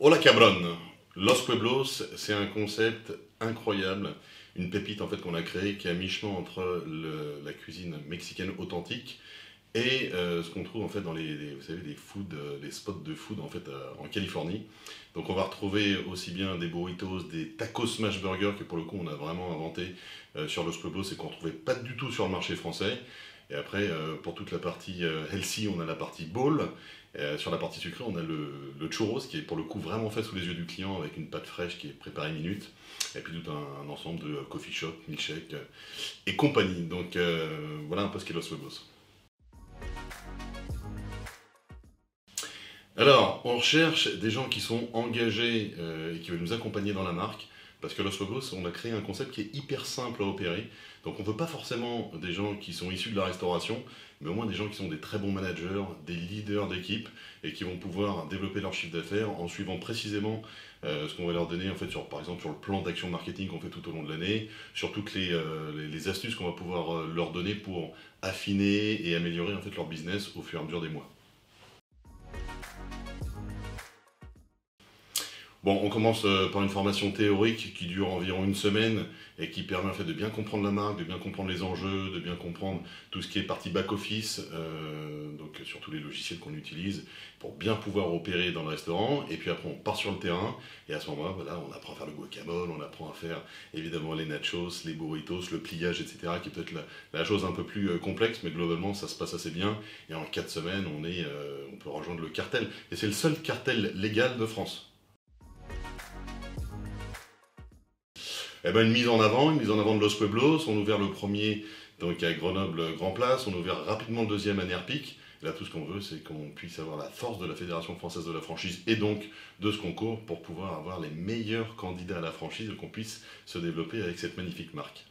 Hola cabron! Los Pueblos, c'est un concept incroyable, une pépite en fait qu'on a créée qui est à mi-chemin entre la cuisine mexicaine authentique et ce qu'on trouve en fait dans vous savez, les spots de food en fait en Californie. Donc on va retrouver aussi bien des burritos, des tacos smash burgers que pour le coup on a vraiment inventé sur Los Pueblos et qu'on ne trouvait pas du tout sur le marché français. Et après, pour toute la partie healthy, on a la partie bowl. Sur la partie sucrée, on a le churros qui est pour le coup vraiment fait sous les yeux du client avec une pâte fraîche qui est préparée minute. Et puis tout un ensemble de coffee shop, milkshake et compagnie. Donc voilà un peu ce qu'est Los Huevos. Alors, on recherche des gens qui sont engagés et qui veulent nous accompagner dans la marque. Parce que Los Lobos, on a créé un concept qui est hyper simple à opérer. Donc on ne veut pas forcément des gens qui sont issus de la restauration, mais au moins des gens qui sont des très bons managers, des leaders d'équipe, et qui vont pouvoir développer leur chiffre d'affaires en suivant précisément ce qu'on va leur donner, en fait, par exemple sur le plan d'action marketing qu'on fait tout au long de l'année, sur toutes les astuces qu'on va pouvoir leur donner pour affiner et améliorer en fait, leur business au fur et à mesure des mois. Bon, on commence par une formation théorique qui dure environ une semaine et qui permet en fait de bien comprendre la marque, de bien comprendre les enjeux, de bien comprendre tout ce qui est partie back-office, donc sur tous les logiciels qu'on utilise pour bien pouvoir opérer dans le restaurant. Et puis après, on part sur le terrain et à ce moment-là, voilà, on apprend à faire le guacamole, on apprend à faire évidemment les nachos, les burritos, le pliage, etc., qui est peut-être la chose un peu plus complexe, mais globalement, ça se passe assez bien. Et en 4 semaines, on peut rejoindre le cartel. Et c'est le seul cartel légal de France. Eh ben, une mise en avant de Los Pueblos. On a ouvert le premier donc à Grenoble Grand Place, on a ouvert rapidement le deuxième à Nerpic. Et là, tout ce qu'on veut, c'est qu'on puisse avoir la force de la Fédération française de la franchise et donc de ce concours pour pouvoir avoir les meilleurs candidats à la franchise et qu'on puisse se développer avec cette magnifique marque.